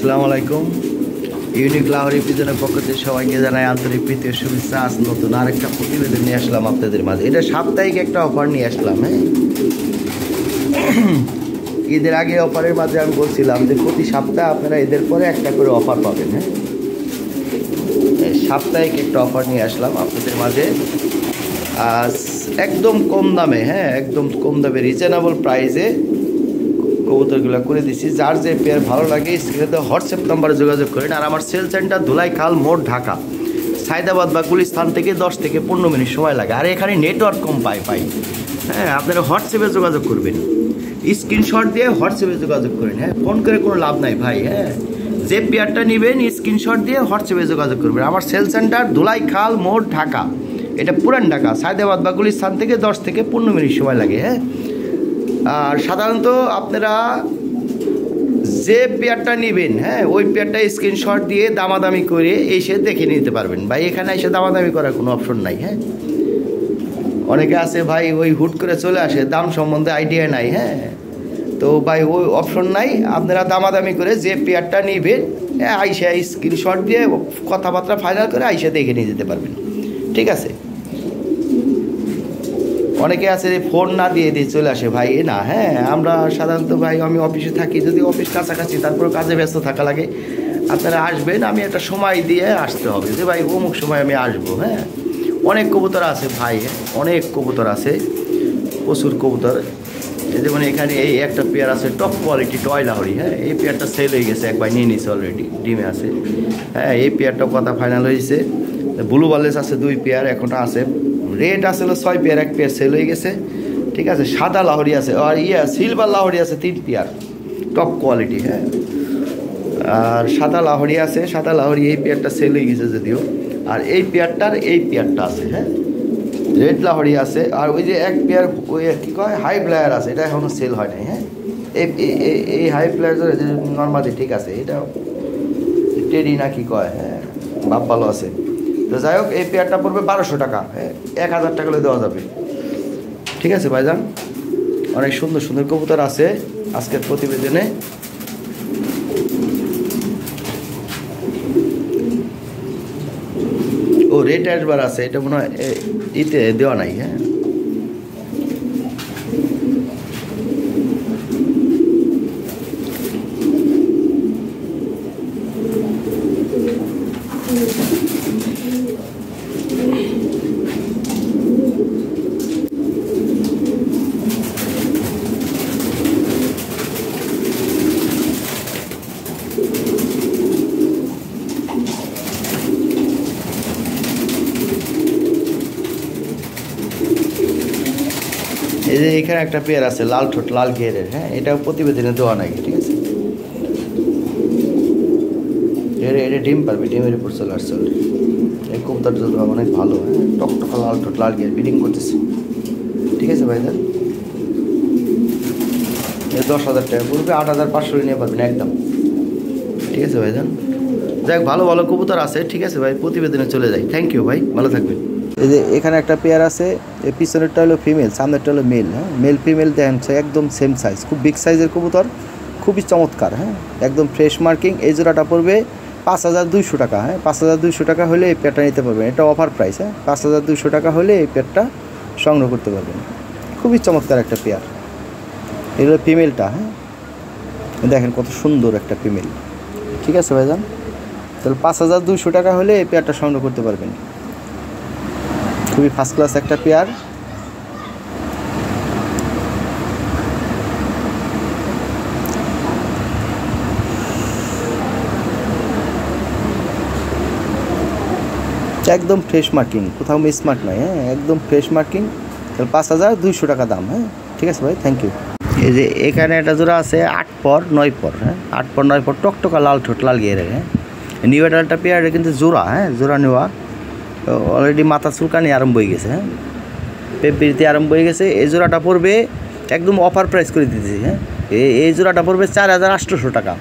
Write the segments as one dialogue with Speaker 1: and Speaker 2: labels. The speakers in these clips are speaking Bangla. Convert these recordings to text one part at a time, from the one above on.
Speaker 1: আসসালামু আলাইকুম। ইউনিক লাহোরি পিজনের পক্ষ থেকে সবাইকে জানাই আন্তরিক প্রীতি ও শুভেচ্ছা। আজ নতুন আরেকটা প্রতিবেদন নিয়ে আসলাম আপনাদের মাঝে। এটা সাপ্তাহিক একটা অফার নিয়ে আসলাম। ঈদের আগে অফারের মাঝে আমি বলছিলাম যে প্রতি সপ্তাহে আপনারা ঈদের পরে একটা করে অফার পাবেন। সাপ্তাহিক একটা অফার নিয়ে আসলাম আপনাদের মাঝে। একদম কম দামে, একদম কম দামে রিজনেবল প্রাইসে কবুতরগুলো করে দিচ্ছি। যার যে পেয়ার ভালো লাগে স্ক্রিনে হোয়াটসঅ্যাপ নাম্বারে যোগাযোগ করেন। আর আমার সেল সেন্টার ধুলাইখাল মোড়, ঢাকা। সাইদাবাদ বা গুলিস্তান থেকে 10 থেকে 15 মিনিট সময় লাগে। আর এখানে নেটওয়ার্ক কম পাই। আপনারা হোয়াটসঅ্যাপে যোগাযোগ করবেন, স্ক্রিনশট দিয়ে হোয়াটসঅ্যাপে যোগাযোগ করেন। ফোন করে কোনো লাভ নাই ভাই। যে পেয়ারটা নেবেন স্ক্রিনশট দিয়ে হোয়াটসঅ্যাপে যোগাযোগ করবেন। আমার সেল সেন্টার ধুলাইখাল মোড়, ঢাকা। এটা পুরান ঢাকা। সাইদাবাদ বা গুলিস্তান থেকে 10 থেকে 15 মিনিট সময় লাগে। আর সাধারণত আপনারা যে পেয়ারটা নেবেন ওই পেয়ারটা স্ক্রিনশট দিয়ে দামাদামি করে এসে দেখে নিতে পারবেন ভাই। এখানে এসে দামাদামি করার কোনো অপশন নাই। অনেকে আছে ভাই ওই হুট করে চলে আসে, দাম সম্বন্ধে আইডিয়া নাই। তো ভাই ওই অপশন নাই। আপনারা দামাদামি করে যে পেয়ারটা নেবেন আইসা স্ক্রিনশট দিয়ে কথাবার্তা ফাইনাল করে আইসা দেখে নিয়ে যেতে পারবেন। ঠিক আছে। অনেকে আছে যে ফোন না দিয়ে চলে আসে ভাই। না, আমরা সাধারণত ভাই আমি অফিসে থাকি, যদি অফিস কাছাকাছি তারপর কাজে ব্যস্ত থাকা লাগে। আপনারা আসবেন, আমি একটা সময় দিয়ে আসতে হবে যে ভাই অমুক সময় আমি আসবো। অনেক কবুতর আছে ভাই, অনেক কবুতর আছে, প্রচুর কবুতর। যেমন এখানে এই একটা পেয়ার আছে টপ কোয়ালিটি টয় লাহোরি। এই পেয়ারটা সেল হয়ে গেছে, একবার নিয়ে নিয়েছে অলরেডি, ডিমে আছে। এই পেয়ারটা কথা ফাইনাল হয়েছে। ব্লু বালেস আছে 2 পেয়ার এখনও আছে। রেড আসলে 6 পেয়ার, 1 পেয়ার সেল হয়ে গেছে। ঠিক আছে। সাদা লাহোরি আছে আর সিলভার লাহোরি আছে 3 পেয়ার টপ কোয়ালিটি। আর সাদা লাহোরি আছে। সাদা লাহোরি এই পেয়ারটা সেল হয়ে গেছে যদিও। আর এই পেয়ারটা আছে। রেড লাহোরি আছে। আর ওই যে 1 পেয়ার ওই কী কয় হাই প্লেয়ার আছে, এটা এখনও সেল হয় নাই। এই হাই প্লেয়ার নর্মালি ঠিক আছে। এটা টেরি না কি কয়, ভাব ভালো আছে। তো যাই হোক, এই পেয়ারটা পড়বে 1200 টাকা। 1000 টাকা দেওয়া যাবে। ঠিক আছে ভাইজান। অনেক সুন্দর সুন্দর কবুতর আছে আজকের প্রতিবেদনে। ও রেড অ্যাডবার আছে, এটা মনে হয় ইতে দেওয়া নাই। এই যে এখানে একটা পেয়ার আছে লাল ঠোঁট লাল ঘেরের। এটাও প্রতিবেদনে দেওয়া নাই। ঠিক আছে। এটা ডিম পারবে, ডিমের উপর চলে আসছে। এই কবুতরটা অনেক ভালো। টকটকা লাল ঠোঁট লাল ঘের ব্রিডিং করতেছে। ঠিক আছে ভাইজান। এই 10,000 টাকা পড়বে, 8,500 নিয়ে পারবেন একদম। ঠিক আছে ভাইজান। যাই হোক, ভালো ভালো কবুতর আছে। ঠিক আছে ভাই, প্রতিবেদনে চলে যাই। থ্যাংক ইউ ভাই, ভালো থাকবেন। এই যে এখানে একটা পেয়ার আছে, এই পিছনেরটা হলো ফিমেল, সামনেরটা হলো মেল। মেল ফিমেল দেখেন একদম সেম সাইজ, খুব বিগ সাইজের কবুতর, খুবই চমৎকার। একদম ফ্রেশ মার্কিং। এই জোড়াটা পড়বে 5200 টাকা। 5200 টাকা হলে এই পেয়ারটা নিতে পারবেন। এটা অফার প্রাইস। 5200 টাকা হলে এই পেয়ারটা সংগ্রহ করতে পারবেন। খুবই চমৎকার একটা পেয়ার। এগুলো ফিমেলটা। দেখেন কত সুন্দর একটা ফিমেল। ঠিক আছে ভাইজান। তাহলে 5200 টাকা হলে এই পেয়ারটা সংগ্রহ করতে পারবেন। খুবই ফার্স্ট ক্লাস একটা পেয়ার। একদম ফ্রেশ মার্কিং, কোথাও মিস মার্ক নাই। একদম ফ্রেশ মার্কিং। তাহলে 5200 টাকা দাম। ঠিক আছে ভাই, থ্যাংক ইউ। এই যে এখানে একটা জোড়া আছে 8 পর 9 পর। 8 পর 9 পর টকটকা লাল ঠোঁট লাল ঘেরের। নিউ একটা পেয়ার, কিন্তু জোড়া। জোড়া নেওয়া অলরেডি মাথা চুলকানি আরম্ভ হয়ে গেছে। পেপিরিতে আরম্ভ হয়ে গেছে। এই জোড়াটা পড়বে একদম অফার প্রাইস করে দিতেছি। এই জোড়াটা পড়বে 4800 টাকা।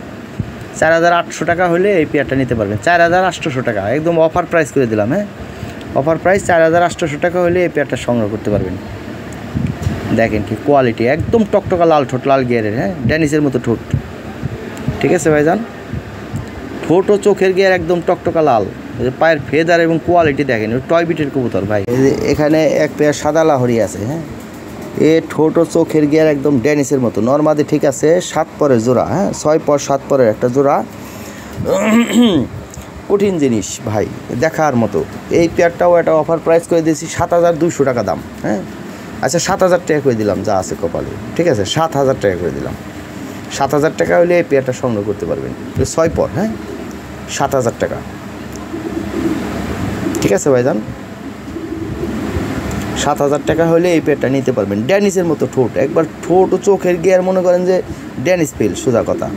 Speaker 1: 4800 টাকা হলে এই পেয়ারটা নিতে পারবেন। 4800 টাকা একদম অফার প্রাইস করে দিলাম। অফার প্রাইস 4800 টাকা হলে এই পেয়ারটা সংগ্রহ করতে পারবেন। দেখেন কি কোয়ালিটি, একদম টকটকা লাল ঠোঁট লাল গিয়ারের, ড্যানিসের মতো ঠোঁট। ঠিক আছে ভাইজান, ঠোঁট ও চোখের গিয়ার একদম টকটকা লাল, পায়ের ফেদার এবং কোয়ালিটি দেখেন, টয় বিটের কবুতর ভাই। এখানে এক পেয়ার সাদা লাহরি আছে, হ্যাঁ, এ ঠোঁট ও চোখের গিয়ার একদম ড্যানিসের মতো, নর্মাদি ঠিক আছে, 7 পরের জোড়া, হ্যাঁ, 6 পর 7 পরের একটা জোড়া, কঠিন জিনিস ভাই, দেখার মতো। এই পেয়ারটাও একটা অফার প্রাইস করে দিয়েছি 7,200 টাকা দাম, হ্যাঁ। আচ্ছা 7,000 টাকা করে দিলাম, যা আছে কপালে, ঠিক আছে, 7,000 টাকা করে দিলাম। 7,000 টাকা হলে এই পেয়ারটা সংগ্রহ করতে পারবেন, 6 পর, হ্যাঁ, 7,000 টাকা, ঠিক আছে ভাইজান। 7,000 টাকা হলে এই পেয়ারটা নিতে পারবেন। ড্যানিসের মতো ঠোঁট, একবার ঠোঁট ও চোখের গিয়ার মনে করেন যে ড্যানিস পেল, সোজা কথা,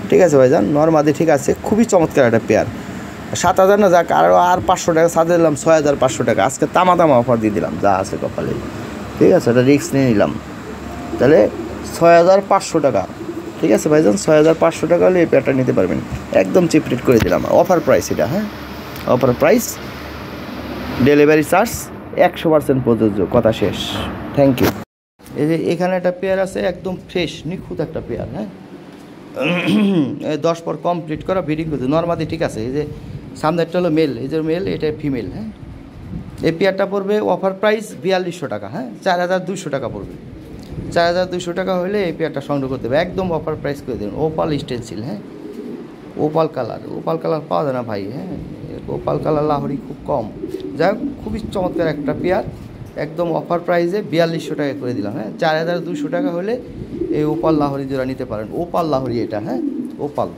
Speaker 1: ঠিক আছে ভাইজান। নর্মাদি ঠিক আছে, খুবই চমৎকার একটা পেয়ার। 7,000 না, যাক আর 500 টাকা সাথে দিলাম, 6,500 টাকা আজকে তামা অফার দিয়ে দিলাম, যা আছে কপালে, ঠিক আছে, এটা রিস্ক নিয়ে নিলাম। তাহলে 6,500 টাকা, ঠিক আছে ভাইজান, 6,500 টাকা হলে এই পেয়ারটা নিতে পারবেন, একদম চিপ রেট করে দিলাম, অফার প্রাইস এটা, হ্যাঁ, অফার প্রাইস, ডেলিভারি চার্জ 100% প্রযোজ্য, কথা শেষ, থ্যাংক ইউ। এই যে এখানে একটা পেয়ার আছে, একদম ফ্রেশ নিখুঁত একটা পেয়ার, হ্যাঁ, 10 পর কমপ্লিট করা, ব্রিডিং করতে, নর্মাদি ঠিক আছে। এই যে সামনেরটা হলো মেল, এই যে মেল, এটা ফিমেল, হ্যাঁ। এই পেয়ারটা পড়বে অফার প্রাইস 4,200 টাকা, হ্যাঁ, 4,200 টাকা পড়বে। 4,200 টাকা হলে এই পেয়ারটা সংগ্রহ করতে হবে, একদম অফার প্রাইস করে দেবেন। ওপাল স্টেনসিল, হ্যাঁ, ওপাল কালার পাওয়া যায় না ভাই, হ্যাঁ, ওপাল কালার লাহরি খুব কম, যাই হোক খুবই চমৎকার একটা পেয়ার, একদম অফার প্রাইসে 4,200 টাকা করে দিলাম, হ্যাঁ। 4,200 টাকা হলে এই ওপাল লাহরি জোড়া নিতে পারেন, ওপাল লাহরি এটা, হ্যাঁ, ওপাল।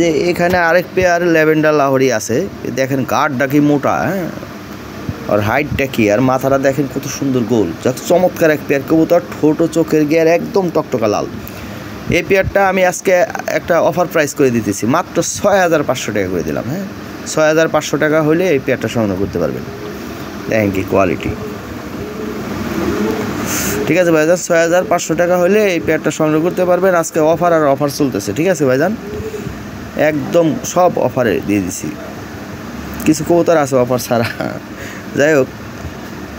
Speaker 1: যে এখানে আরেক পেয়ার ল্যাভেন্ডার লাহরি আছে, দেখেন গাঢ়টা কি মোটা, হ্যাঁ, আর হাইটটা কি, আর মাথাটা দেখেন কত সুন্দর গোল, যাক চমৎকার এক পেয়ার কবুতর, ঠোঁট ও চোখের গিয়ার একদম টকটকা লাল। এই পেয়ারটা আমি আজকে একটা অফার প্রাইস করে দিতেছি, মাত্র 6,500 টাকা করে দিলাম, হ্যাঁ, 6,500 টাকা হলে এই পেয়ারটা সংগ্রহ করতে পারবেন, দেখেন কি কোয়ালিটি, ঠিক আছে ভাইজান। 6,500 টাকা হলে এই পেয়ারটা সংগ্রহ করতে পারবেন, আজকে অফার আর অফার চলতেছে, ঠিক আছে ভাইজান, একদম সব অফারে দিয়ে দিছি, কিছু কবুতর আছে অফার ছাড়া, যাই হোক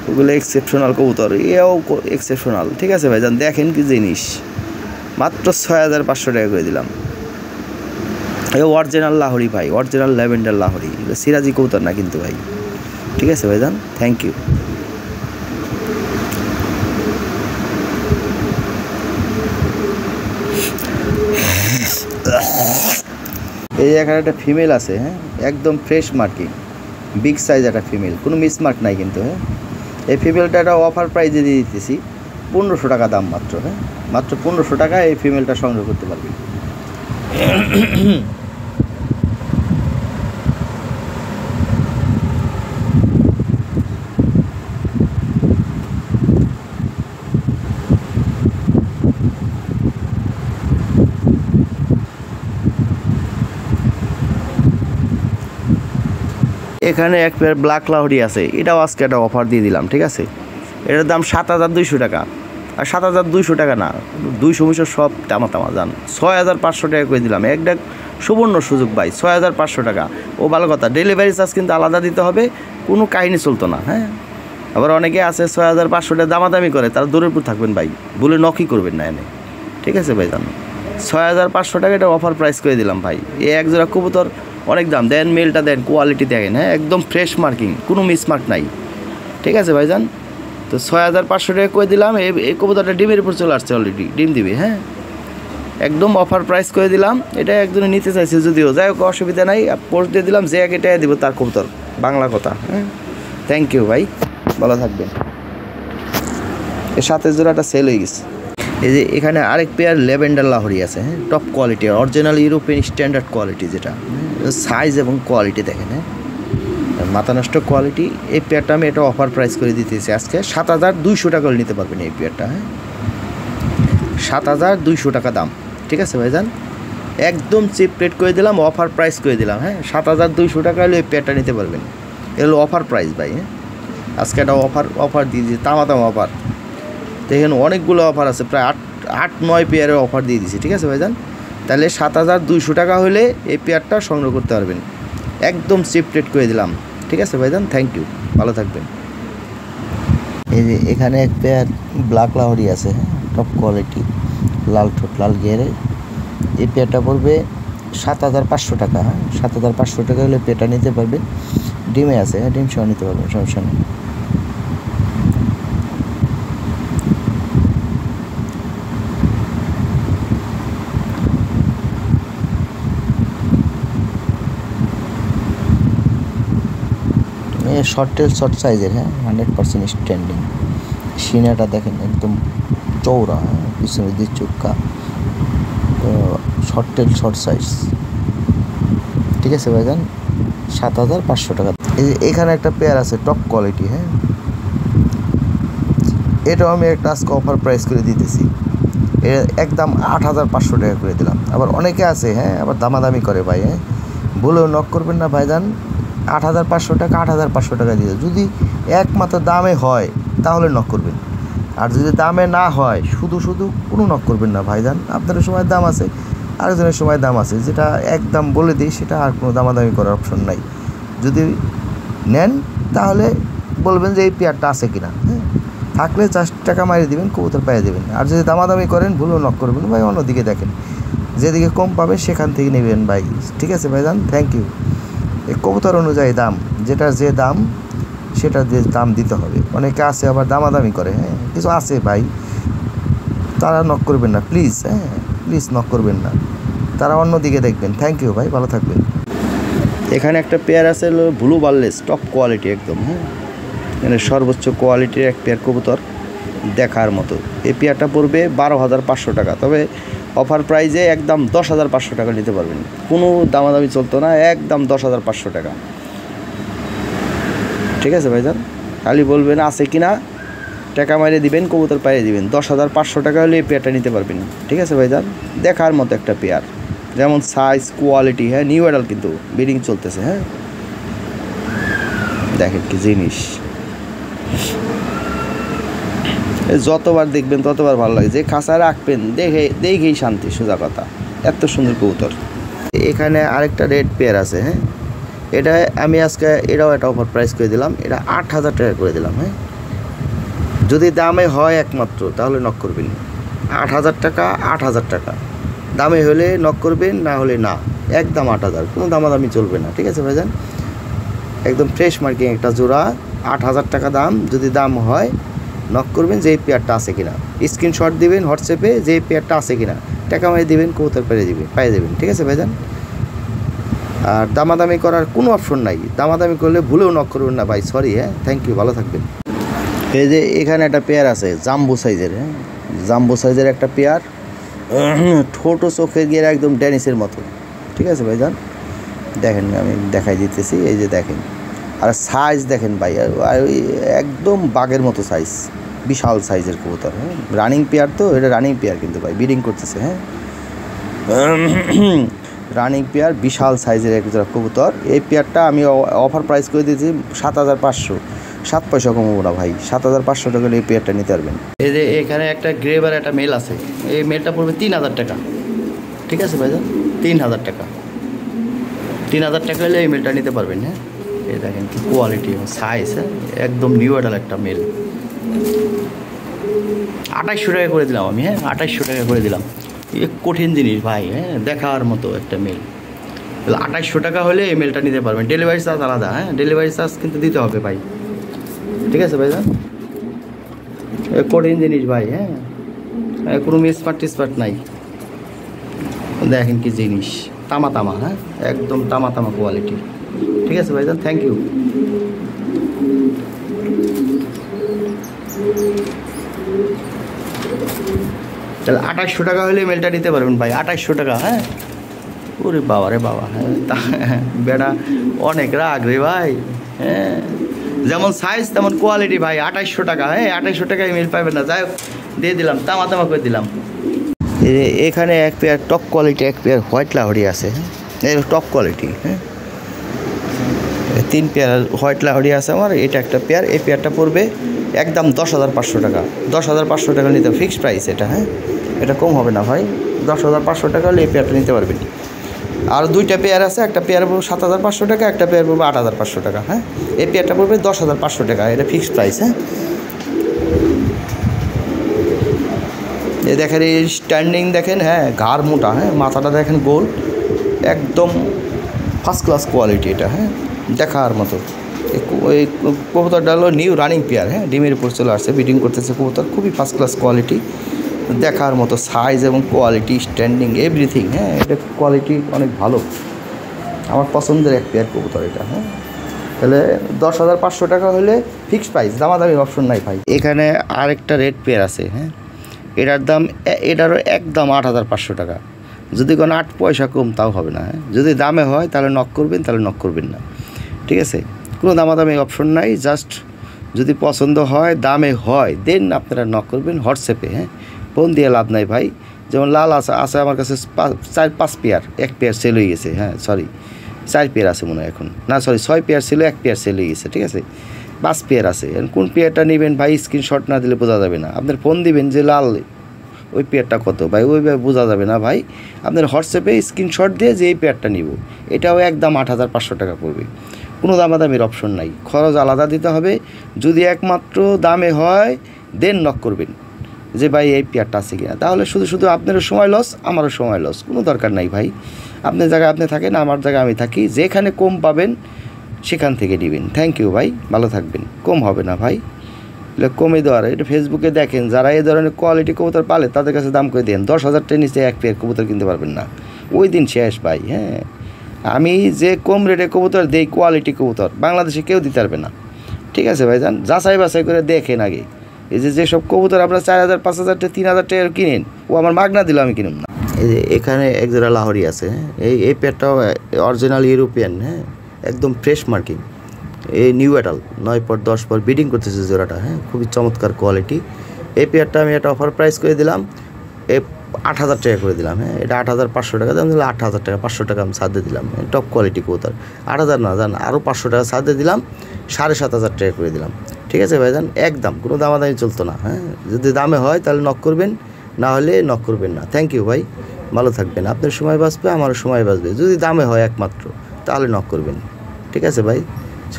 Speaker 1: ওগুলো এক্সেপশনাল কবুতর, এও এক্সেপশনাল, ঠিক আছে ভাইজান, দেখেন কি জিনিস, মাত্র 6,500 টাকা করে দিলাম। এ অরিজিনাল লাহরি ভাই, অরিজিনাল ল্যাভেন্ডার লাহরি, সিরাজি কবুতর না কিন্তু ভাই, ঠিক আছে ভাইজান, থ্যাংক ইউ। এই এখানে একটা ফিমেল আছে, হ্যাঁ, একদম ফ্রেশ মার্কিং, বিগ সাইজ একটা ফিমেল, কোনো মিসমার্ক নাই কিন্তু, হ্যাঁ। এই ফিমেলটা একটা অফার প্রাইজে দিয়ে দিতেছি, 1,500 টাকা দাম মাত্র, হ্যাঁ, মাত্র 1,500 টাকা এই ফিমেলটা সংগ্রহ করতে পারবেন। এখানে এক পেয়ার ব্ল্যাক লাহরি আছে, এটাও আজকে একটা অফার দিয়ে দিলাম, ঠিক আছে, এটার দাম 7,200 টাকা, আর 7,200 টাকা না, 200 সব টামা যান, 6,500 টাকা করে দিলাম, একটা সুবর্ণ সুযোগ ভাই, 6,500 টাকা। ও ভালো কথা, ডেলিভারি চার্জ কিন্তু আলাদা দিতে হবে, কোনো কাহিনী চলতো না, হ্যাঁ। আবার অনেকে আছে 6,500 টাকা দামাদামি করে, তারা দূরের উপর থাকবেন ভাই, বলে নকই করবেন না এনে, ঠিক আছে ভাই জান, 6,500 টাকা এটা অফার প্রাইস করে দিলাম ভাই। এই এক জোড়া কবুতর অনেক দাম, দেন মেলটা দেন, কোয়ালিটি দেখেন, হ্যাঁ, একদম ফ্রেশ মার্কিং, কোনো মিসমার্ক নাই, ঠিক আছে ভাইজান। তো 6,500 টাকা করে দিলাম, এই কবুতরটা ডিমের উপর চলে আসছে, অলরেডি ডিম দিবে, হ্যাঁ, একদম অফার প্রাইস করে দিলাম। এটা একজনে নিতে চাইছে যদিও, যাই হোক অসুবিধা নাই, পোস্ট দিয়ে দিলাম, যে আগে টাকা দিব তার কবুতর, বাংলা কথা, হ্যাঁ, থ্যাংক ইউ ভাই, ভালো থাকবেন। এর সাথে জোড়াটা সেল হয়ে গেছে। এই যে এখানে আরেক পেয়ার ল্যাভেন্ডার লাহরি আছে, হ্যাঁ, top quality, original European standard quality, যেটা সাইজ এবং কোয়ালিটি দেখেন, হ্যাঁ, মাথা নষ্ট কোয়ালিটি। এই পেয়ারটা আমি এটা অফার প্রাইস করে দিতেছি আজকে 7,200 টাকা নিতে পারবেন এই পেয়ারটা, হ্যাঁ, 7,200 টাকা দাম, ঠিক আছে ভাইজান, একদম চিপ রেট করে দিলাম, অফার প্রাইস করে দিলাম, হ্যাঁ, 7,200 টাকা হলে এই পেয়ারটা নিতে পারবেন, এগুলো অফার প্রাইস ভাই, হ্যাঁ, আজকে একটা অফার দিয়ে দিয়েছি, তামা অফার, দেখেন অনেকগুলো অফার আছে, প্রায় 8-9 পেয়ারের অফার দিয়ে দিয়েছি, ঠিক আছে ভাইজান। তাহলে 7,200 টাকা হলে এই পেয়ারটা সংগ্রহ করতে পারবেন, একদম চিপ রেট করে দিলাম, ঠিক আছে ভাইজান, থ্যাংক ইউ, ভালো থাকবেন। এই যে এখানে এক পেয়ার ব্ল্যাক লাহরি আছে, টপ কোয়ালিটি, লাল ঠোঁট লাল গিয়ারে,
Speaker 2: এই পেয়ারটা পড়বে 7,500 টাকা। হ্যাঁ, 7,500 টাকা হলে পেয়ারটা নিতে পারবেন। ডিমে আছে, হ্যাঁ, ডিম সহ নিতে পারবেন, সমস্যা নেই। শর্ট টেল শর্ট সাইজের, হ্যাঁ, 100% স্ট্যান্ডিং। সিনাটা দেখেন একদম চৌড়া, হ্যাঁ, পিছনের দিক chukka, short tail short size. ঠিক আছে ভাইজান, 7,500 টাকা। এখানে একটা পেয়ার আছে টপ কোয়ালিটি, হ্যাঁ, এটাও আমি একটা আজকে অফার প্রাইস করে দিতেছি। একদম 8,500 টাকা করে দিলাম। আবার অনেকে আছে, হ্যাঁ, আবার দামাদামি করে ভাই, হ্যাঁ, বলেও নক করবেন না ভাইজান। 8,500 টাকা 8,500 টাকা দিয়ে যদি একমাত্র দামে হয় তাহলে নক করবেন, আর যদি দামে না হয় শুধু শুধু কোনো নক করবেন না ভাইজান। আপনার সময় দাম আছে, আরেকজনের সময় দাম আছে, যেটা একদম বলে দিই সেটা আর কোনো দামাদামি করার অপশন নাই। যদি নেন তাহলে বলবেন যে এই পেয়ারটা আছে কিনা, হ্যাঁ, থাকলে 4 টাকা মারিয়ে দেবেন, কবুতর পাইয়ে দেবেন। আর যদি দামাদামি করেন ভুলেও নক করবেন ভাই, অন্যদিকে দেখেন, যেদিকে কম পাবে সেখান থেকে নেবেন ভাই। ঠিক আছে ভাইজান, থ্যাংক ইউ। এই কবুতর অনুযায়ী দাম, যেটা যে দাম সেটা যে দাম দিতে হবে। অনেকে আছে আবার দামাদামি করে, হ্যাঁ, কিছু আছে ভাই, তারা নক করবেন না প্লিজ, হ্যাঁ, প্লিজ নক করবেন না, তারা অন্যদিকে দেখবেন। থ্যাংক ইউ ভাই, ভালো থাকবেন।
Speaker 1: এখানে একটা পেয়ার আছে হলো ব্লু বার্লেস, টপ কোয়ালিটি একদম, হ্যাঁ, মানে সর্বোচ্চ কোয়ালিটির এক পেয়ার কবুতর, দেখার মতো। এই পেয়ারটা পড়বে 12,500 টাকা, তবে অফার প্রাইজে একদম 10,500 টাকা নিতে পারবেন, কোনো দামাদামি চলতো না, একদম 10,500 টাকা। ঠিক আছে ভাইজান, খালি বলবেন আছে কিনা, টাকা মারিয়ে দিবেন, কবুতর পাইয়ে দিবেন। 10,500 টাকা হলে এই পেয়ারটা নিতে পারবেন। ঠিক আছে ভাইজান, দেখার মতো একটা পেয়ার, যেমন সাইজ কোয়ালিটি, হ্যাঁ, নিউ অ্যাডাল কিন্তু ব্রিডিং চলতেছে, হ্যাঁ, দেখেন কি জিনিস, যতবার দেখবেন ততবার ভালো লাগে। যে খাঁচা রাখবেন দেখেই শান্তি, সোজা কথা, এত সুন্দর কবুতর। এখানে আরেকটা রেড পেয়ার আছে, হ্যাঁ, এটা আমি আজকে এটাও একটা অফার প্রাইস করে দিলাম, এটা 8,000 টাকা করে দিলাম, হ্যাঁ, যদি দামে হয় একমাত্র তাহলে নক করবেন। 8,000 টাকা 8,000 টাকা, দামে হলে নক করবেন, না হলে না, একদম 8,000, কোনো দামাদামি চলবে না। ঠিক আছে ভাইজান, একদম ফ্রেশ মার্কিং একটা জোড়া, 8,000 টাকা দাম। যদি দাম হয় নক করবেন যে এই পেয়ারটা আছে কিনা, স্ক্রিনশট দিবেন হোয়াটসঅ্যাপে যে এই পেয়ারটা আছে কিনা, টাকা মারিয়ে দিবেন, কবুতর পাইয়ে দেবেন। ঠিক আছে ভাইজান, আর দামাদামি করার কোনো অপশন নাই, দামাদামি করলে ভুলেও নক করবেন না ভাই, সরি, হ্যাঁ, থ্যাংক ইউ, ভালো থাকবেন। এই যে এখানে একটা পেয়ার আছে জাম্বো সাইজের, হ্যাঁ, জাম্বো সাইজের একটা পেয়ার, ঠোঁটো চোখে গিয়ে একদম ড্যানিসের মতো। ঠিক আছে ভাইজান, দেখেন আমি দেখাই দিতেছি, এই যে দেখেন, আর সাইজ দেখেন ভাই, আর ওই একদম বাঘের মতো সাইজ, বিশাল সাইজের কবুতর, হ্যাঁ, রানিং পেয়ার তো, এটা রানিং পেয়ার কিন্তু ভাই ব্রিডিং করতেছে, হ্যাঁ, রানিং পেয়ার, বিশাল সাইজের এক জোড়া কবুতর। এই পেয়ারটা আমি অফার প্রাইস করে দিয়েছি 7,500, 7 পয়সা কমাবো না ভাই, 7,500 টাকা এই পেয়ারটা নিতে পারবেন। এই যে এখানে একটা গ্রেভার একটা মেল আছে, এই মেলটা পড়বে 3,000 টাকা। ঠিক আছে ভাইজান, 3,000 টাকা, 3,000 টাকা হলে এই মেলটা নিতে পারবেন। হ্যাঁ, এই দেখেন কি কোয়ালিটি, সাইজ, হ্যাঁ, একদম নিউ অ্যাডাল একটা মেল। 2,800 টাকা করে দিলাম আমি, হ্যাঁ, 2,800 টাকা করে দিলাম। এই কঠিন জিনিস ভাই, হ্যাঁ, দেখার মতো একটা মেল। 2,800 টাকা হলে এই মেলটা নিতে পারবেন। ডেলিভারি চার্জ আলাদা, হ্যাঁ, ডেলিভারি চার্জ কিন্তু দিতে হবে ভাই। ঠিক আছে ভাইজান, কঠিন জিনিস ভাই, হ্যাঁ, কোনো মিসপার্ট নাই। দেখেন কি জিনিস, তামা, হ্যাঁ, একদম তামা কোয়ালিটি। ঠিক আছে ভাইজান, থ্যাংক ইউ। তাহলে 2,800 টাকা হলে মেলটা নিতে পারবেন ভাই, 2,800 টাকা। হ্যাঁ, ওরে বাবা রে বাবা, হ্যাঁ, বেড়া অনেক রাগ রে ভাই, হ্যাঁ, যেমন সাইজ তেমন কোয়ালিটি ভাই। 2,800 টাকা, হ্যাঁ, 2,800 টাকায় মেল পাবেন না। যাই হোক, দিয়ে দিলাম, তামা করে দিলাম। এখানে এক পেয়ার টপ কোয়ালিটি, এক পেয়ার হোয়াইট লাহোরি আছে, হ্যাঁ, টপ কোয়ালিটি, হ্যাঁ, 3 পেয়ার হোয়াইট লাহোরি আছে আমার। এটা একটা পেয়ার, এই পেয়ারটা পড়বে একদম 10,500 টাকা। 10,500 টাকা নিতে ফিক্সড প্রাইস এটা, হ্যাঁ, এটা কম হবে না ভাই। 10,500 টাকা হলে এই পেয়ারটা নিতে পারবেন। আর 2টা পেয়ার আছে, একটা পেয়ার পড়বে 7,500 টাকা, একটা পেয়ার পড়বে 8,500 টাকা। হ্যাঁ, এই পেয়ারটা পড়বে 10,500 টাকা, এটা ফিক্সড প্রাইস। হ্যাঁ, এই দেখেন এই স্ট্যান্ডিং দেখেন, হ্যাঁ ঘাড় মোটা, হ্যাঁ মাথাটা দেখেন গোল, একদম ফার্স্ট ক্লাস কোয়ালিটি এটা, হ্যাঁ দেখার মতো। এই কবুতরটা হলো নিউ রানিং পেয়ার, হ্যাঁ ডিমের উপর চলে আসছে, ব্রিডিং করতেছে কবুতর, খুবই ফার্স্ট ক্লাস কোয়ালিটি, দেখার মতো সাইজ এবং কোয়ালিটি, স্ট্যান্ডিং, এভরিথিং, হ্যাঁ এটা কোয়ালিটি অনেক ভালো, আমার পছন্দের এক পেয়ার কবুতর এটা। হ্যাঁ তাহলে 10,500 টাকা হলে ফিক্সড প্রাইস, দামাদামির অপশন নাই ভাই। এখানে আরেকটা রেড পেয়ার আছে, হ্যাঁ এটারও একদম 8,500 টাকা, যদি কোনো 8 পয়সা কম তাও হবে না, হ্যাঁ যদি দামে হয় তাহলে নক করবেন, তাহলে নক করবেন না, ঠিক আছে, কোনো দামাদামি অপশন নাই, জাস্ট যদি পছন্দ হয় দামে হয় দেন আপনারা নক করবেন হোয়াটসঅ্যাপে, হ্যাঁ ফোন দিয়ে লাভ নাই ভাই। যেমন লাল আছে আমার কাছে 4-5 পেয়ার, 1 পেয়ার সেল হয়ে গেছে, হ্যাঁ সরি 4 পেয়ার আছে মনে হয় এখন, না সরি 6 পেয়ার ছিল, 1 পেয়ার সেল হয়ে গেছে, ঠিক আছে 5 পেয়ার আছে। কোন পেয়ারটা নেবেন ভাই স্ক্রিনশট না দিলে বোঝা যাবে না, আপনার ফোন দিবেন যে লাল ওই পেয়ারটা কত ভাই, ওইভাবে বোঝা যাবে না ভাই, আপনার হোয়াটসঅ্যাপে স্ক্রিনশট দিয়ে যে এই পেয়ারটা নিব, এটাও একদম 8,500 টাকা পড়বে, কোনো দামাদামির অপশন নাই, খরচ আলাদা দিতে হবে, যদি একমাত্র দামে হয় দেন নক করবেন যে ভাই এই পেয়ারটা আছে কিনা, তাহলে শুধু শুধু আপনারও সময় লস আমারও সময় লস, কোনো দরকার নাই ভাই, আপনার জায়গায় আপনি থাকেন, আমার জায়গায় আমি থাকি, যেখানে কম পাবেন সেখান থেকে নেবেন। থ্যাংক ইউ ভাই, ভালো থাকবেন, কম হবে না ভাই, কমে দেওয়ার এটা ফেসবুকে দেখেন, যারা এই ধরনের কোয়ালিটি কবুতর পালে তাদের কাছে দাম করে দেন, 10,000 টাকার নিচে 1 পেয়ার কবুতর কিনতে পারবেন না, ওই দিন শেষ ভাই। হ্যাঁ আমি যে কম রেটে কবুতর দেই, কোয়ালিটি কবুতর বাংলাদেশে কেউ দিতে পারবে না, ঠিক আছে ভাই যান যাচাই বাছাই করে দেখেন আগে, এই যেসব কবুতর আপনার 4,000 5,000 টাকা 3,000 টাকা কিনেন, ও আমার মাগনা দিল আমি কিনুম না। এই যে এখানে এক জোড়া লাহোরি আছে, এই পেয়ারটাও অরিজিনাল ইউরোপিয়ান, হ্যাঁ একদম ফ্রেশ মার্কিং, এই নিউ অ্যাডাল 9 পর 10 পর ব্রিডিং করতেছে জোড়াটা, হ্যাঁ খুবই চমৎকার কোয়ালিটি। এই পেয়ারটা আমি একটা অফার প্রাইস করে দিলাম, 8,000 টাকা করে দিলাম, হ্যাঁ এটা 8,500 টাকা দাম, 8,000 টাকা 500 টাকা আমি ছাড় দিয়ে দিলাম, টপ কোয়ালিটি কবুতর, 8,000 না জান আরও 500 টাকা ছাড় দিয়ে দিলাম, 7,500 টাকা করে দিলাম, ঠিক আছে ভাইজান, একদম কোনো দামাদামি চলতো না, হ্যাঁ যদি দামে হয় তাহলে নক করবেন, না হলে নক করবেন না। থ্যাংক ইউ ভাই, ভালো থাকবেন, আপনার সময় বাঁচবে আমারও সময় বাঁচবে, যদি দামে হয় একমাত্র তাহলে নক করবেন, ঠিক আছে ভাই,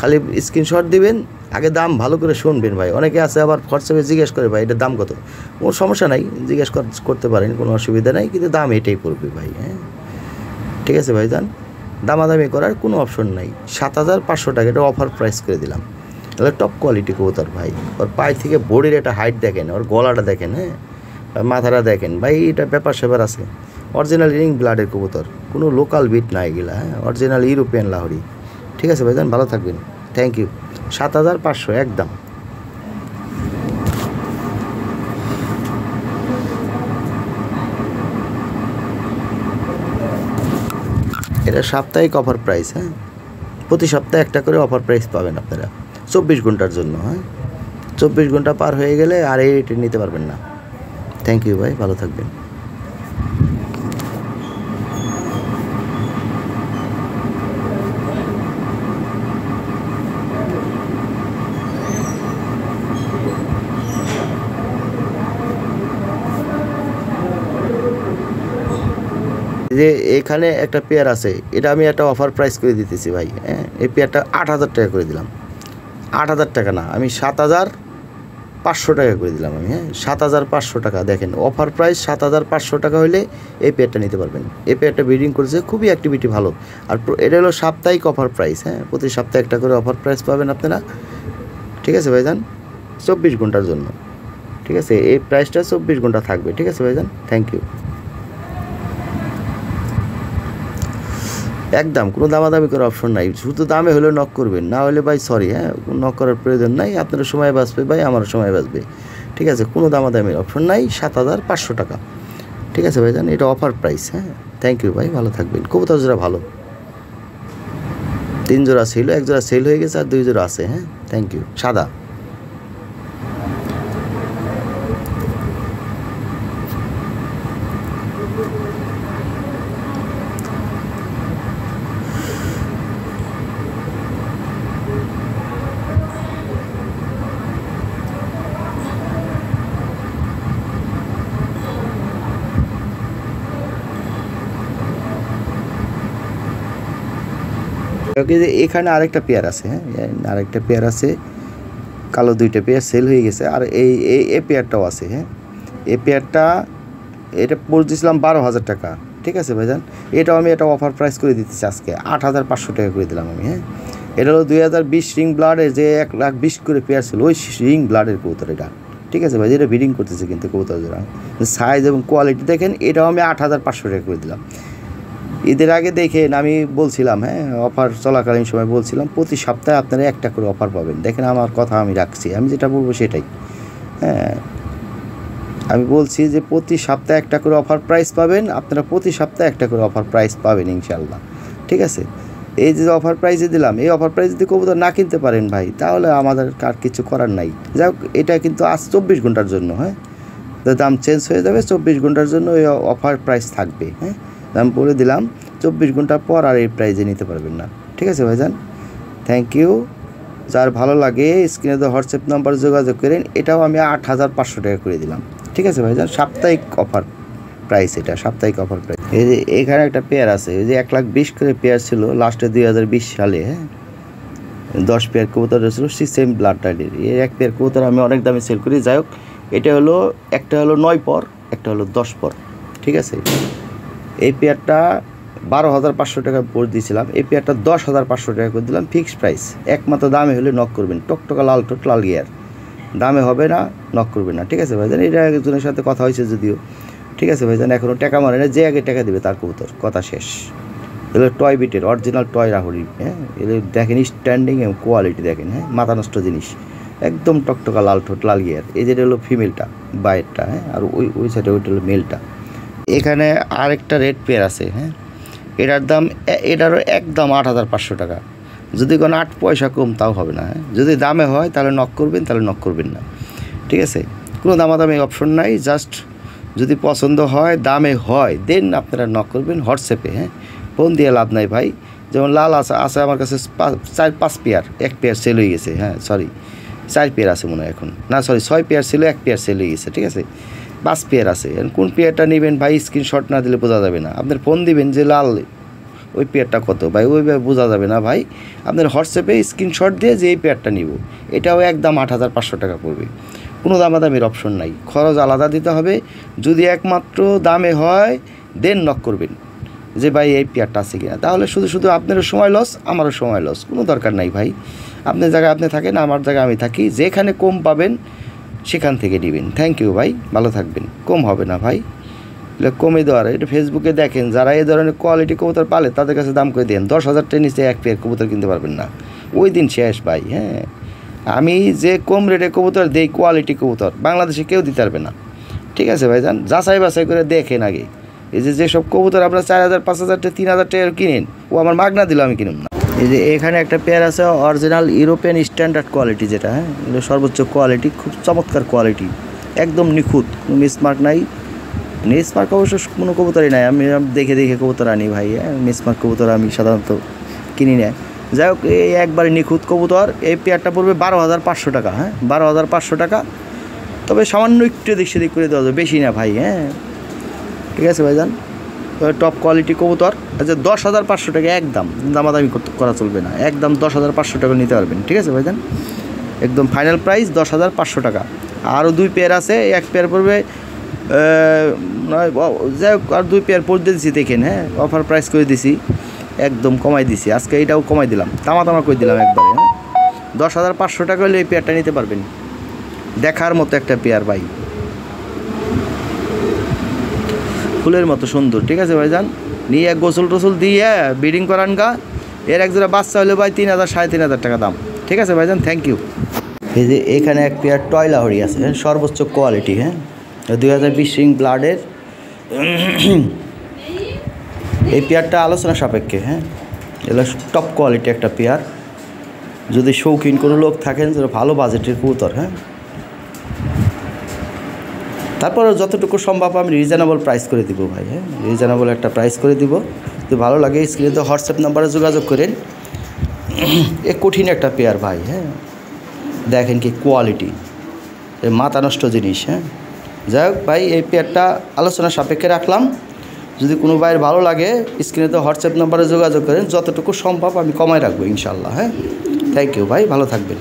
Speaker 1: খালি স্ক্রিনশট দিবেন, আগে দাম ভালো করে শুনবেন ভাই, অনেকে আছে আবার হোয়াটসঅ্যাপে জিজ্ঞেস করে ভাই এটার দাম কত, কোনো সমস্যা নাই জিজ্ঞেস করতে পারেন, কোনো অসুবিধা নাই, কিন্তু দাম এটাই পড়বে ভাই, হ্যাঁ ঠিক আছে ভাই যান, দামাদামি করার কোনো অপশন নাই, 7,500 টাকা এটা অফার প্রাইস করে দিলাম, তাহলে টপ কোয়ালিটি কবুতর ভাই, ওর পায়ে থেকে বডির একটা হাইট দেখেন, ওর গলাটা দেখেন, হ্যাঁ মাথাটা দেখেন ভাই, এটা ব্যাপার সেবার আছে, অরিজিনাল রিং ব্লাডের কবুতর, কোনো লোকাল বিট না এগুলা, হ্যাঁ অরিজিনাল ইউরোপিয়ান লাহোরি, ঠিক আছে ভাইজান ভালো থাকবেন, থ্যাংক ইউ। 7,500 একদম। এটা সাপ্তাহিক অফার প্রাইস, হ্যাঁ প্রতি সপ্তাহে একটা করে অফার প্রাইস পাবেন আপনারা 24 ঘন্টার জন্য, হ্যাঁ 24 ঘন্টা পার হয়ে গেলে আর এই রেটে নিতে পারবেন না। থ্যাংক ইউ ভাই, ভালো থাকবেন। যে এখানে একটা পেয়ার আছে, এটা আমি একটা অফার প্রাইস করে দিতেছি ভাই, হ্যাঁ এই পেয়ারটা 8,000 টাকা করে দিলাম, 8,000 টাকা না আমি 7,500 টাকা করে দিলাম আমি, হ্যাঁ 7,500 টাকা, দেখেন অফার প্রাইস 7,500 টাকা হলে এই পেয়ারটা নিতে পারবেন, এই পেয়ারটা ব্রিডিং করেছে, খুবই অ্যাক্টিভিটি ভালো, আর এটা হলো সাপ্তাহিক অফার প্রাইস, হ্যাঁ প্রতি সপ্তাহে একটা করে অফার প্রাইস পাবেন আপনারা, ঠিক আছে ভাইজান 24 ঘন্টার জন্য, ঠিক আছে এই প্রাইসটা 24 ঘন্টা থাকবে, ঠিক আছে ভাইজান, থ্যাংক ইউ। একদম কোনো দামাদামি করার অপশন নাই, শুধু দামে হলেও নক করবেন, না হলে ভাই সরি, হ্যাঁ নক করার প্রয়োজন নাই, আপনারও সময় বাঁচবে ভাই আমারও সময় বাঁচবে, ঠিক আছে কোনো দামাদামির অপশন নাই, 7,500 টাকা, ঠিক আছে ভাই জান এটা অফার প্রাইস, হ্যাঁ থ্যাংক ইউ ভাই, ভালো থাকবেন। কবুতর জোড়া ভালো, 3 জোড়া ছিল, 1 জোড়া সেল হয়ে গেছে আর 2 জোড়া আছে, হ্যাঁ থ্যাংক ইউ। সাদা এখানে আরেকটা পেয়ার আছে, হ্যাঁ আরেকটা পেয়ার আছে, কালো 2টা পেয়ার সেল হয়ে গেছে, আর এই পেয়ারটাও আছে, হ্যাঁ এই পেয়ারটা এটা পোস্ট দিয়েছিলাম 12,000 টাকা, ঠিক আছে ভাইজান। এটাও আমি এটা অফার প্রাইস করে দিতেছি আজকে 8,500 টাকা করে দিলাম আমি, হ্যাঁ। এটা হলো 2020 রিং ব্লাডের যে 1,20,000 করে পেয়ার ছিল, ওই রিং ব্লাডের কবুতর এটা, ঠিক আছে ভাই। এটা ব্রিডিং করতেছে কিন্তু কবুতর জোড়া, সাইজ এবং কোয়ালিটি দেখেন। এটাও আমি 8,500 টাকা করে দিলাম। ঈদের আগে দেখেন আমি বলছিলাম, হ্যাঁ, অফার চলাকালীন সময় বলছিলাম প্রতি সপ্তাহে আপনারা একটা করে অফার পাবেন। দেখেন আমার কথা আমি রাখছি, আমি যেটা বলবো সেটাই, হ্যাঁ। আমি বলছি যে প্রতি সপ্তাহে একটা করে অফার প্রাইস পাবেন, আপনারা প্রতি সপ্তাহে একটা করে অফার প্রাইস পাবেন ইনশাল্লাহ, ঠিক আছে। এই যে অফার প্রাইসে দিলাম, এই অফার প্রাইস যদি কবুতর না কিনতে পারেন ভাই, তাহলে আমাদের আর কিছু করার নাই। যাই হোক, এটা কিন্তু আজ 24 ঘন্টার জন্য, হ্যাঁ। দাম চেঞ্জ হয়ে যাবে, 24 ঘন্টার জন্য এই অফার প্রাইস থাকবে, হ্যাঁ। দাম বলে দিলাম, 24 ঘন্টা পর আর এই প্রাইজে নিতে পারবেন না, ঠিক আছে ভাইজান। Thank you. যার ভালো লাগে স্ক্রিনে তো হোয়াটসঅ্যাপ নাম্বার যোগাযোগ করেন। এটাও আমি 8,500 টাকা করে দিলাম, ঠিক আছে ভাইজান। সাপ্তাহিক অফার প্রাইস, এটা সাপ্তাহিক অফার প্রাইস। এই যে এখানে একটা পেয়ার আছে, এই যে 1,20,000 করে পেয়ার ছিল লাস্টে 2020 সালে, হ্যাঁ। 10 পেয়ার কবুতর ছিল সেম ব্লাড টাইডের। এই এক পেয়ার কবুতর আমি অনেক দামে সেল করি। যাই হোক, এটা হলো একটা হলো 9 পর, একটা হলো 10 পর, ঠিক আছে। এই পেয়ারটা 12,500 টাকা পোস্ট দিয়েছিলাম, এই পেয়ারটা 10,500 টাকা করে দিলাম ফিক্সড প্রাইস। একমাত্র দামে হলে নক করবেন, টকটকা লাল টোট লাল গিয়ার, দামে হবে না, নক করবেন না, ঠিক আছে ভাইজান। এটা একজনের সাথে কথা হয়েছে যদিও, ঠিক আছে ভাইজান। এখনও টাকা মারে না, যে আগে টাকা দেবে তার কবুতর, কথা শেষ। এগুলো টয় বিটের অরিজিনাল টয় রাহুরি, হ্যাঁ। এগুলো দেখেন স্ট্যান্ডিং এবং কোয়ালিটি দেখেন, হ্যাঁ, মাথা নষ্ট জিনিস, একদম টকটকা লাল ঠোঁট লাল গিয়ার। এই যেটা হলো ফিমেলটা, বাইরটা, হ্যাঁ। আর ওই সাইডে ওইটা হলো মেলটা। এখানে আরেকটা রেড পেয়ার আছে, হ্যাঁ। এটারও একদম 8,500 টাকা। যদি কোনো 8 পয়সা কম তাও হবে না, হ্যাঁ। যদি দামে হয় তাহলে নক করবেন, তাহলে নক করবেন না, ঠিক আছে। কোনো দামাদামি অপশন নাই, জাস্ট যদি পছন্দ হয়, দামে হয়, দেন আপনারা নক করবেন হোয়াটসঅ্যাপে, হ্যাঁ। ফোন দিয়ে লাভ নাই ভাই। যেমন লাল আছে আমার কাছে 4-5 পেয়ার, 1 পেয়ার সেল হয়ে গেছে, হ্যাঁ, সরি 4 পেয়ার আছে মনে হয় এখন, না সরি 6 পেয়ার ছিল, 1 পেয়ার সেল হয়ে গেছে, ঠিক আছে। 5 পেয়ার আছে। কোন পেয়ারটা নেবেন ভাই, স্ক্রিনশট না দিলে বোঝা যাবে না। আপনার ফোন দিবেন যে লাল ওই পেয়ারটা কত ভাই, ওইভাবে বোঝা যাবে না ভাই। আপনার হোয়াটসঅ্যাপে স্ক্রিনশট দিয়ে যে এই পেয়ারটা নিব, এটাও একদম 8,500 টাকা পড়বে। কোনো দামাদামির অপশন নাই, খরচ আলাদা দিতে হবে। যদি একমাত্র দামে হয় দেন নক করবেন যে ভাই এই পেয়ারটা আছে কিনা, তাহলে শুধু আপনারও সময় লস, আমারও সময় লস, কোনো দরকার নাই ভাই। আপনার জায়গায় আপনি থাকেন, আমার জায়গায় আমি থাকি, যেখানে কম পাবেন সেখান থেকে নেবেন। থ্যাংক ইউ ভাই, ভালো থাকবেন। কম হবে না ভাই, কমে দেওয়ার। এটা ফেসবুকে দেখেন, যারা এই ধরনের কোয়ালিটি কবুতর পালে তাদের কাছে দাম করে দেন। 10,000 টাকা নিচে 1 পেয়ার কবুতর কিনতে পারবেন না, ওই দিন শেষ ভাই, হ্যাঁ। আমি যে কম রেটে কবুতর দেই, কোয়ালিটি কবুতর বাংলাদেশে কেউ দিতে পারবে না, ঠিক আছে ভাইজান। যাচাই বাছাই করে দেখেন আগে। এই যেসব কবুতর আপনার 4,000, 5,000 টাকা, 3,000 টাকা কিনেন, ও আমার মাগনা দিল, আমি কিনুন না। এই যে এখানে একটা পেয়ার আছে অরিজিনাল ইউরোপিয়ান স্ট্যান্ডার্ড কোয়ালিটি, যেটা, হ্যাঁ, এটা সর্বোচ্চ কোয়ালিটি, খুব চমৎকার কোয়ালিটি, একদম নিখুঁত, কোনো মিসমার্ক নাই। মিসমার্ক অবশ্য কোনো কবুতরই নাই, আমি দেখে কবুতর আনি ভাই, হ্যাঁ। মিসমার্ক কবুতর আমি সাধারণত কিনি না। যাই হোক, এই একবারে নিখুঁত কবুতর। এই পেয়ারটা পড়বে 12,500 টাকা, হ্যাঁ, 12,500 টাকা। তবে সামান্য একটু এদিক সেদিক করে দেওয়া যাবে, বেশি না ভাই, হ্যাঁ, ঠিক আছে ভাইজান। টপ কোয়ালিটি কবুতর। আচ্ছা, 10,500 টাকা একদম, দামাদামি করা চলবে না, একদম 10,500 টাকা নিতে পারবেন, ঠিক আছে ভাইজান। একদম ফাইনাল প্রাইস 10,500 টাকা। আরও 2 পেয়ার আছে, 1 পেয়ার পড়বে, যাই হোক, আর 2 পেয়ার পড়তে দিছি দেখেন, হ্যাঁ। অফার প্রাইস করে দিছি, একদম কমাই দিছি আজকে, এটাও কমাই দিলাম, দামা করে দিলাম একবারে, হ্যাঁ। 10,500 টাকা হলে এই পেয়ারটা নিতে পারবেন। দেখার মতো একটা পেয়ার ভাই, ফুলের মতো সুন্দর, ঠিক আছে ভাইজান। নিয়ে গোসল টোসল দিয়ে ব্রিডিং করান গা। এর এক জোড়া বাচ্চা হলে ভাই 3,000, 3,500 টাকা দাম, ঠিক আছে ভাইজান। Thank you. এই যে এখানে এক পেয়ার টয় লাহরি আছে, হ্যাঁ, সর্বোচ্চ কোয়ালিটি, হ্যাঁ, 2020 রিং ব্লাডের। এই পেয়ারটা আলোচনা সাপেক্ষে, হ্যাঁ, এগুলো টপ কোয়ালিটি একটা পেয়ার। যদি শৌখিন কোনো লোক থাকেন, যেটা ভালো বাজেটের কবুতর, হ্যাঁ। তারপরে যতটুকু সম্ভব আমি রিজনেবল প্রাইস করে দিব ভাই, হ্যাঁ, রিজনেবল একটা প্রাইস করে দিব। যদি ভালো লাগে স্ক্রিনে তো হোয়াটসঅ্যাপ নাম্বারে যোগাযোগ করেন। এ কঠিন একটা পেয়ার ভাই, হ্যাঁ, দেখেন কি কোয়ালিটি, মাথা নষ্ট জিনিস, হ্যাঁ। যাই হোক ভাই, এই পেয়ারটা আলোচনা সাপেক্ষে রাখলাম। যদি কোনো ভাইয়ের ভালো লাগে স্ক্রিনে তো হোয়াটসঅ্যাপ নাম্বারে যোগাযোগ করেন, যতটুকু সম্ভব আমি কমায় রাখবো ইনশাল্লাহ, হ্যাঁ। থ্যাংক ইউ ভাই, ভালো থাকবেন।